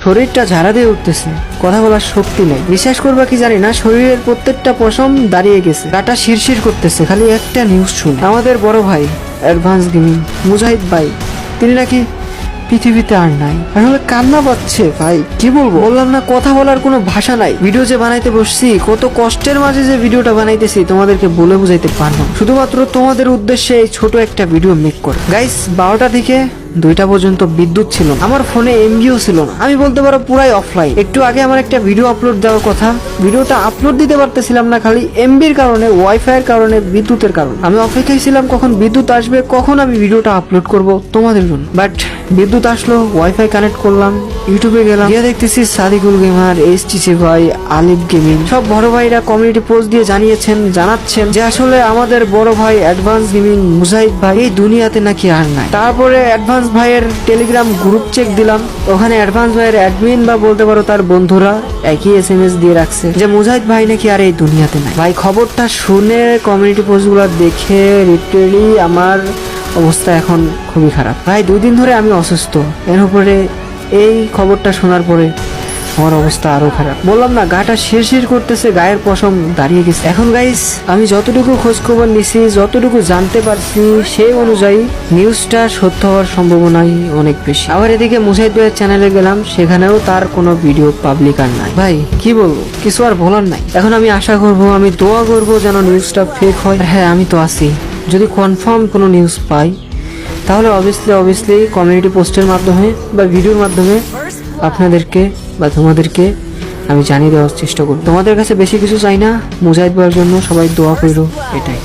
শরীরটা ঝাড়া দিয়ে উঠতেছে, কথা বলার শক্তি নেই। বিশ্বাস করবা কি জানি না, শরীরের প্রত্যেকটা পশম দাঁড়িয়ে গেছে, গাটা শিরশির করতেছে খালি একটা নিউজ শুনে। আমাদের বড় ভাই অ্যাডভান্স গেমিং মুজাহিদ ভাই, তিনি নাকি পৃথিবীতে আর নাই। আসলে কান্না পাচ্ছে ভাই, কি বলবো, বললাম না কথা বলার কোনো ভাষা নাই। ভিডিও যে বানাইতে বসছি, কত কষ্টের মাঝে যে ভিডিওটা বানাইতেছি তোমাদেরকে বলে বুঝাইতে পারবো না। শুধুমাত্র তোমাদের উদ্দেশ্যে এই ছোট একটা ভিডিও মেক করে। গাইস 12টা থেকে 2টা পর্যন্ত বিদ্যুৎ ছিল না, আমার ফোনে এমবিও ছিল না, আমি বলতে পারো পুরাই অফলাইন। একটু আগে আমার একটা ভিডিও আপলোড দেওয়ার কথা, ভিডিওটা আপলোড দিতে পারতেছিলাম না, খালি এমবির কারণে, ওয়াইফাই এর কারণে, বিদ্যুতের কারণে। আমি অপেক্ষায় ছিলাম কখন বিদ্যুৎ আসবে, কখন আমি ভিডিওটা আপলোড করব তোমাদের জন্য। বাট বিদ্যুৎ আসলো, ওয়াইফাই কানেক্ট করলাম, ইউটিউবে গেলাম, গিয়ে দেখতেছি সাদিকুল গেমার, এইচটিসি ভাই, আলিফ গেমিং সব বড় ভাইরা কমিউনিটি পোস্ট দিয়ে জানাচ্ছেন যে আসলে আমাদের বড় ভাই অ্যাডভান্স গেমিং মুজাহিদ ভাই এই দুনিয়াতে নাকি আর নাই। তারপরে অ্যাডভান্স ভাইয়ের টেলিগ্রাম গ্রুপ চেক দিলাম, ওখানে অ্যাডভান্স ভাইয়ের অ্যাডমিন বা বলতে পারো তার বন্ধুরা একই এসএমএস দিয়ে রাখছে যে মুজাহিদ ভাই নাকি আর এই দুনিয়াতে নাই। ভাই খবরটা শুনে, কমিউনিটি পোস্টগুলো দেখে লিটারেলি আমার অবস্থা এখন খুবই খারাপ। ভাই 2 দিন ধরে আমি অসুস্থ, এর উপরে এই খবরটা শোনার পরে আমার অবস্থা আরো খারাপ। বললাম না, গাটা শিরশির করতেছে, গায়ের পশম দাঁড়িয়ে গেছে। এখন গাইস আমি যতটুকু খোঁজ খবর নিছি, যতটুকু জানতে পারছি, সেই অনুযায়ী নিউজটা সত্য হওয়ার সম্ভাবনাই অনেক বেশি। আবার এদিকে মুজাহিদ ভাইয়ের চ্যানেলে গেলাম, সেখানেও তার কোনো ভিডিও পাবলিক আর নাই। ভাই কি বলবো, কিছু আর বলার নাই। এখন আমি আশা করব, আমি দোয়া করব যেন নিউজটা ফেক হয়। হ্যাঁ আমি তো আছি, যদি কনফার্ম কোনো নিউজ পাই তাহলে অবভিয়াসলি কমিউনিটি পোস্টের মাধ্যমে বা ভিডিওর মাধ্যমে আপনাদেরকে বা তোমাদেরকে আমি জানিয়ে দেওয়ার চেষ্টা করব। তোমাদের কাছে বেশি কিছু চাই না, মুজাহিদ ভাইয়ের জন্য সবাই দোয়া করো, এটাই।